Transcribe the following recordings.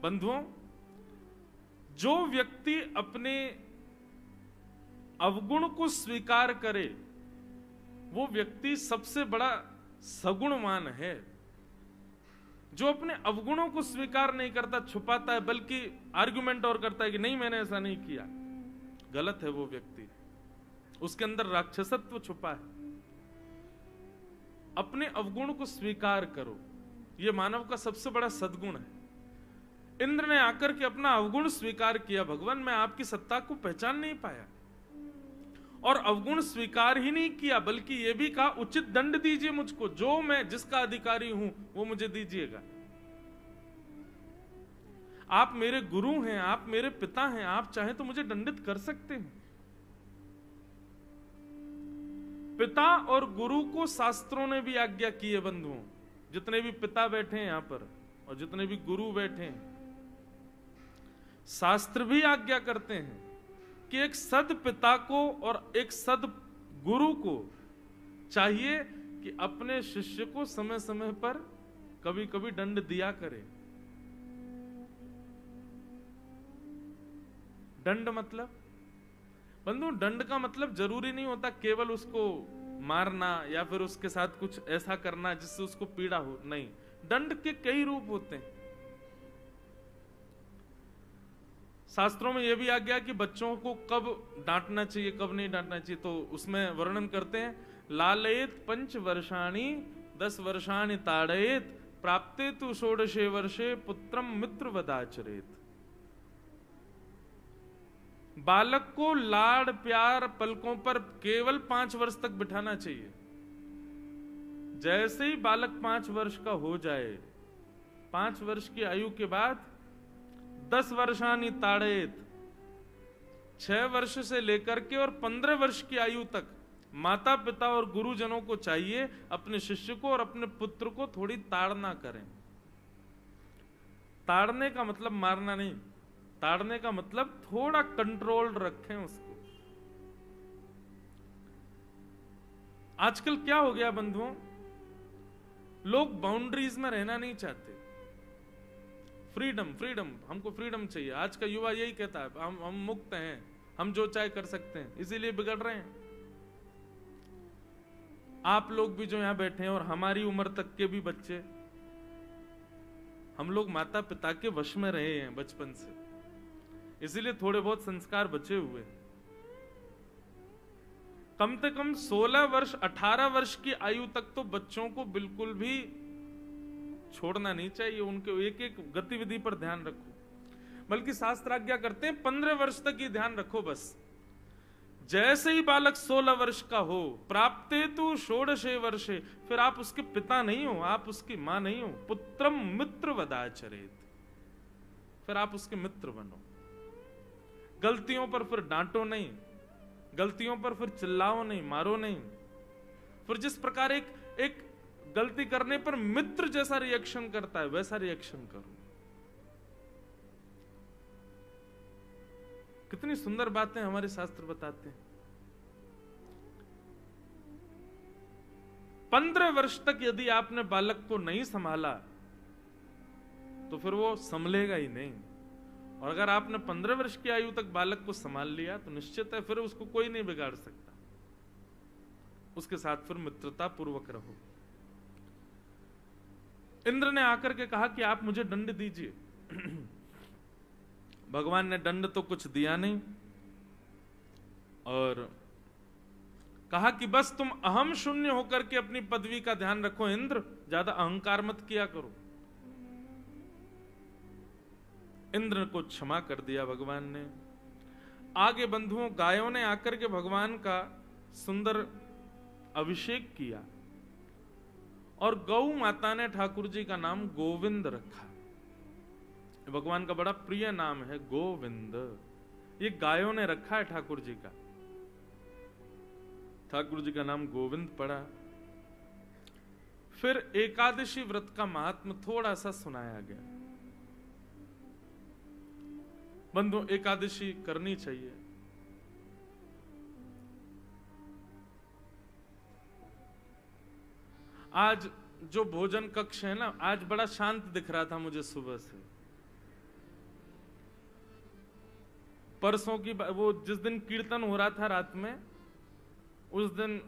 बंधुओं, जो व्यक्ति अपने अवगुण को स्वीकार करे वो व्यक्ति सबसे बड़ा सगुणवान है। जो अपने अवगुणों को स्वीकार नहीं करता, छुपाता है, बल्कि आर्गुमेंट और करता है कि नहीं मैंने ऐसा नहीं किया, गलत है वो व्यक्ति, उसके अंदर राक्षसत्व छुपा है। अपने अवगुण को स्वीकार करो, यह मानव का सबसे बड़ा सद्गुण है। इंद्र ने आकर के अपना अवगुण स्वीकार किया, भगवान मैं आपकी सत्ता को पहचान नहीं पाया, और अवगुण स्वीकार ही नहीं किया बल्कि यह भी कहा उचित दंड दीजिए मुझको, जो मैं जिसका अधिकारी हूं वो मुझे दीजिएगा। आप मेरे गुरु हैं, आप मेरे पिता हैं, आप चाहें तो मुझे दंडित कर सकते हैं। पिता और गुरु को शास्त्रों ने भी आज्ञा की है बंधुओं। जितने भी पिता बैठे हैं यहां पर और जितने भी गुरु बैठे हैं, शास्त्र भी आज्ञा करते हैं कि एक सद पिता को और एक सद गुरु को चाहिए कि अपने शिष्य को समय समय पर कभी कभी दंड दिया करे। दंड मतलब बंधु, दंड का मतलब जरूरी नहीं होता केवल उसको मारना या फिर उसके साथ कुछ ऐसा करना जिससे उसको पीड़ा हो, नहीं। दंड के कई रूप होते हैं। शास्त्रों में यह भी आ गया कि बच्चों को कब डांटना चाहिए कब नहीं डांटना चाहिए, तो उसमें वर्णन करते हैं लालयेत 5 वर्षाणि 10 वर्षाणि ताड़येत प्राप्ते तु 16 वर्षे पुत्रम मित्रवदाचरेत। बालक को लाड़ प्यार पलकों पर केवल 5 वर्ष तक बिठाना चाहिए। जैसे ही बालक 5 वर्ष का हो जाए, 5 वर्ष की आयु के बाद 10 वर्षानी ताड़ेत, 6 वर्ष से लेकर के और 15 वर्ष की आयु तक माता पिता और गुरुजनों को चाहिए अपने शिष्य को और अपने पुत्र को थोड़ी ताड़ना करें। ताड़ने का मतलब मारना नहीं, ताड़ने का मतलब थोड़ा कंट्रोल रखें उसको। आजकल क्या हो गया बंधुओं, लोग बाउंड्रीज में रहना नहीं चाहते। फ्रीडम फ्रीडम, हमको फ्रीडम चाहिए। आज का युवा यही कहता है हम मुक्त हैं, हम जो चाहे कर सकते हैं, इसीलिए बिगड़ रहे हैं। आप लोग भी जो यहां बैठे हैं और हमारी उम्र तक के भी बच्चे, हम लोग माता पिता के वश में रहे हैं बचपन से, इसीलिए थोड़े बहुत संस्कार बचे हुए हैं। कम से कम 16 वर्ष 18 वर्ष की आयु तक तो बच्चों को बिल्कुल भी छोड़ना नहीं चाहिए, उनके एक एक गतिविधि पर ध्यान रखो। बल्कि शास्त्र आज्ञा करते हैं 15 वर्ष तक ही ध्यान रखो बस। जैसे ही बालक 16 वर्ष का हो, प्राप्ते तु 16 वर्षे, फिर आप उसके पिता नहीं हो, आप उसकी मां नहीं हो, पुत्रम मित्रवदाचरेत, फिर आप उसके मित्र बनो। गलतियों पर फिर डांटो नहीं, गलतियों पर फिर चिल्लाओ नहीं, मारो नहीं। फिर जिस प्रकार एक गलती करने पर मित्र जैसा रिएक्शन करता है वैसा रिएक्शन करो। कितनी सुंदर बातें हमारे शास्त्र बताते हैं। 15 वर्ष तक यदि आपने बालक को नहीं संभाला तो फिर वो संभलेगा ही नहीं, और अगर आपने 15 वर्ष की आयु तक बालक को संभाल लिया तो निश्चित है फिर उसको कोई नहीं बिगाड़ सकता। उसके साथ फिर मित्रता पूर्वक रहो। इंद्र ने आकर के कहा कि आप मुझे दंड दीजिए। भगवान ने दंड तो कुछ दिया नहीं और कहा कि बस तुम अहम शून्य होकर के अपनी पदवी का ध्यान रखो इंद्र, ज्यादा अहंकार मत किया करो। इंद्र को क्षमा कर दिया भगवान ने। आगे बंधुओं, गायों ने आकर के भगवान का सुंदर अभिषेक किया और गौ माता ने ठाकुर जी का नाम गोविंद रखा। भगवान का बड़ा प्रिय नाम है गोविंद, ये गायों ने रखा है ठाकुर जी का। ठाकुर जी का नाम गोविंद पड़ा। फिर एकादशी व्रत का महात्म थोड़ा सा सुनाया गया। बंधु, एकादशी करनी चाहिए। आज जो भोजन कक्ष है ना, आज बड़ा शांत दिख रहा था मुझे सुबह से। परसों की वो जिस दिन कीर्तन हो रहा था रात में, उस दिन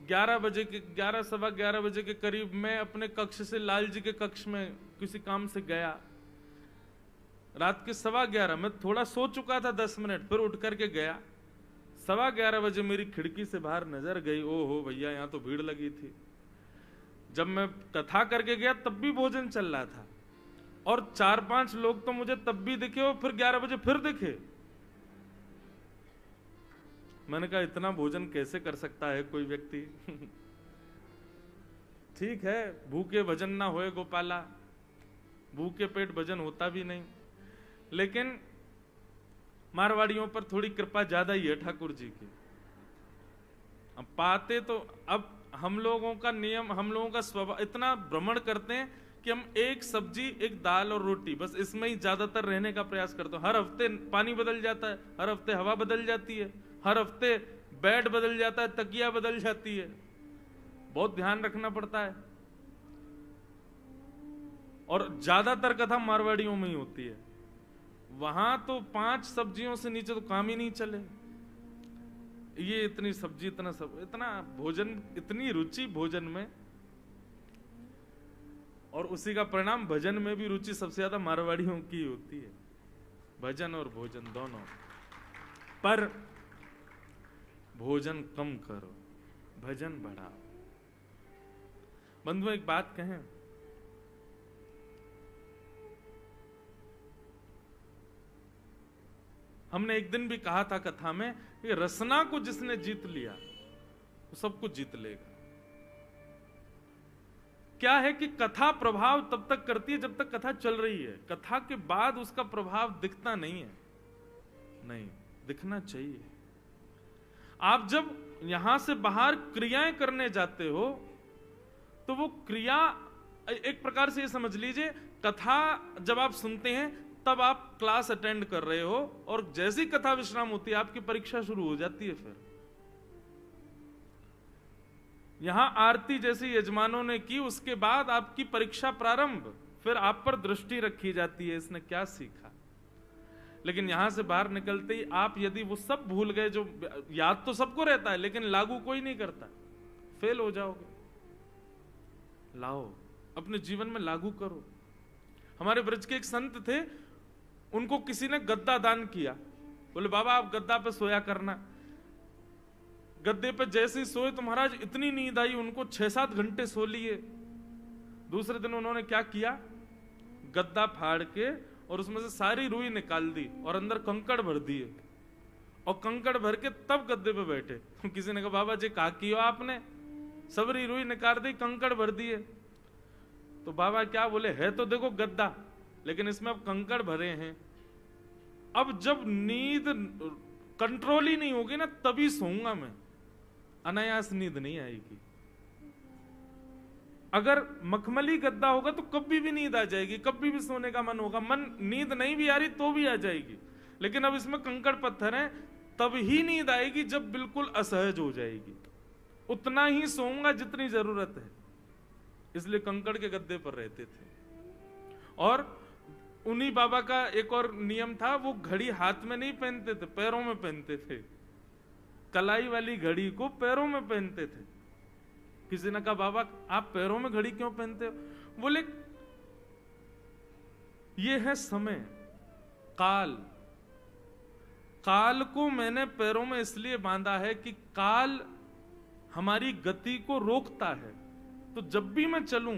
11 सवा 11 बजे के करीब मैं अपने कक्ष से लाल जी के कक्ष में किसी काम से गया। रात के 11:15 मैं थोड़ा सो चुका था 10 मिनट, फिर उठ करके गया। 11:15 बजे मेरी खिड़की से बाहर नजर गई, ओहो भैया यहाँ तो भीड़ लगी थी। जब मैं कथा करके गया तब भी भोजन चल रहा था, और 4-5 लोग तो मुझे तब भी दिखे और फिर 11 बजे फिर दिखे। मैंने कहा इतना भोजन कैसे कर सकता है कोई व्यक्ति। ठीक है, भूखे भजन ना होए गोपाला, भूखे पेट भजन होता भी नहीं। लेकिन मारवाड़ियों पर थोड़ी कृपा ज्यादा ही है ठाकुर जी की। अब पाते तो, अब हम लोगों का नियम, हम लोगों का स्वभाव, इतना भ्रमण करते हैं कि हम एक सब्जी, एक दाल और रोटी, बस इसमें ही ज्यादातर रहने का प्रयास करते हैं। हर हफ्ते पानी बदल जाता है, हर हफ्ते हवा बदल जाती है, हर हफ्ते बेड बदल जाता है, तकिया बदल जाती है। बहुत ध्यान रखना पड़ता है। और ज्यादातर कथा मारवाड़ियों में ही होती है। वहां तो 5 सब्जियों से नीचे तो काम ही नहीं चले। ये इतनी सब्जी, इतना भोजन, इतनी रुचि भोजन में, और उसी का परिणाम भजन में भी रुचि सबसे ज्यादा मारवाड़ियों की होती है। भजन और भोजन दोनों। पर भोजन कम करो, भजन बढ़ाओ। बंधुओं एक बात कहें, हमने एक दिन भी कहा था कथा में कि रसना को जिसने जीत लिया वो सब कुछ जीत लेगा। क्या है कि कथा प्रभाव तब तक करती है जब तक कथा चल रही है। कथा के बाद उसका प्रभाव दिखता नहीं है, नहीं दिखना चाहिए। आप जब यहां से बाहर क्रियाएं करने जाते हो तो वो क्रिया, एक प्रकार से ये समझ लीजिए, कथा जब आप सुनते हैं तब आप क्लास अटेंड कर रहे हो, और जैसी कथा विश्राम होती है आपकी परीक्षा शुरू हो जाती है। फिर यहां आरती जैसी यजमानों ने की, उसके बाद आपकी परीक्षा प्रारंभ, फिर आप पर दृष्टि रखी जाती है, इसने क्या सीखा। लेकिन यहां से बाहर निकलते ही आप यदि वो सब भूल गए, जो याद तो सबको रहता है लेकिन लागू कोई नहीं करता, फेल हो जाओगे। लाओ, अपने जीवन में लागू करो। हमारे ब्रज के एक संत थे, उनको किसी ने गद्दा दान किया। बोले बाबा आप गद्दा पे सोया करना। गद्दे पे जैसे ही सोए तो महाराज इतनी नींद आई, उनको 6-7 घंटे सो लिए। दूसरे दिन उन्होंने क्या किया, गद्दा फाड़ के और उसमें से सारी रुई निकाल दी और अंदर कंकड़ भर दिए, और कंकड़ भर के तब गद्दे पे बैठे। किसी ने कहा बाबा जी क्या किया आपने, सबरी रुई निकाल दी, कंकड़ भर दिए। तो बाबा क्या बोले, है तो देखो गद्दा, लेकिन इसमें अब कंकड़ भरे हैं। अब जब नींद कंट्रोल ही नहीं होगी ना, तभी सोऊंगा मैं, अनायास नींद नहीं आएगी। अगर मखमली गद्दा होगा तो कभी भी नींद आ जाएगी, कभी भी सोने का मन होगा, मन नींद नहीं भी आ रही तो भी आ जाएगी। लेकिन अब इसमें कंकड़ पत्थर है, तब ही नींद आएगी जब बिल्कुल असहज हो जाएगी। उतना ही सोऊंगा जितनी जरूरत है, इसलिए कंकड़ के गद्दे पर रहते थे। और उन्हीं बाबा का एक और नियम था, वो घड़ी हाथ में नहीं पहनते थे, पैरों में पहनते थे। कलाई वाली घड़ी को पैरों में पहनते थे। किसी ने कहा बाबा आप पैरों में घड़ी क्यों पहनते हो? बोले ये है समय, काल। काल को मैंने पैरों में इसलिए बांधा है कि काल हमारी गति को रोकता है। तो जब भी मैं चलूं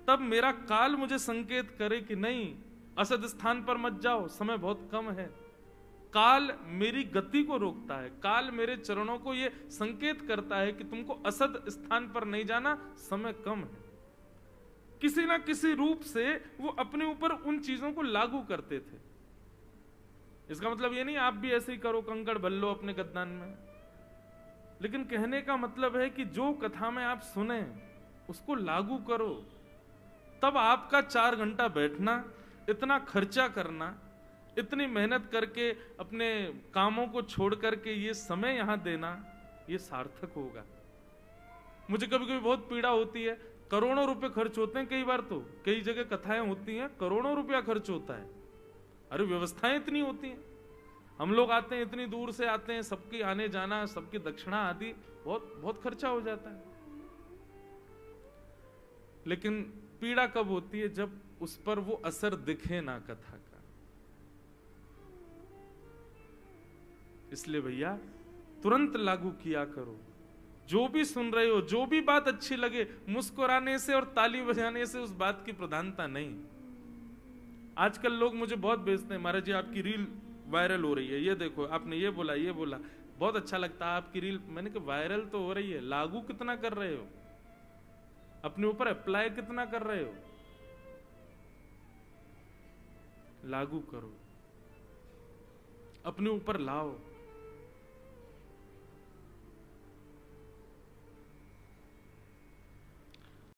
तब मेरा काल मुझे संकेत करे कि नहीं, असद स्थान पर मत जाओ, समय बहुत कम है। काल मेरी गति को रोकता है, काल मेरे चरणों को यह संकेत करता है कि तुमको असद स्थान पर नहीं जाना, समय कम है। किसी ना किसी रूप से वो अपने ऊपर उन चीजों को लागू करते थे। इसका मतलब ये नहीं आप भी ऐसे ही करो, कंकड़ भर लो अपने गद्दान में। लेकिन कहने का मतलब है कि जो कथा में आप सुने उसको लागू करो। तब आपका 4 घंटा बैठना, इतना खर्चा करना, इतनी मेहनत करके अपने कामों को छोड़ करके ये समय यहां देना, ये सार्थक होगा। मुझे कभी कभी बहुत पीड़ा होती है, करोड़ों रुपए खर्च होते हैं कई बार, तो कई जगह कथाएं होती हैं, करोड़ों रुपया खर्च होता है। अरे व्यवस्थाएं इतनी होती हैं, हम लोग आते हैं, इतनी दूर से आते हैं, सबकी आने जाना, सबकी दक्षिणा आदि बहुत बहुत खर्चा हो जाता है। लेकिन पीड़ा कब होती है? जब उस पर वो असर दिखे ना कथा का। इसलिए भैया तुरंत लागू किया करो। जो भी सुन रहे हो, जो भी बात अच्छी लगे, मुस्कुराने से और ताली बजाने से उस बात की प्रधानता नहीं। आजकल लोग मुझे बहुत भेजते हैं, महाराज जी आपकी रील वायरल हो रही है, ये देखो आपने ये बोला, ये बोला, बहुत अच्छा लगता है आपकी रील। मैंने कहा वायरल तो हो रही है, लागू कितना कर रहे हो? अपने ऊपर अप्लाई कितना कर रहे हो? लागू करो, अपने ऊपर लाओ।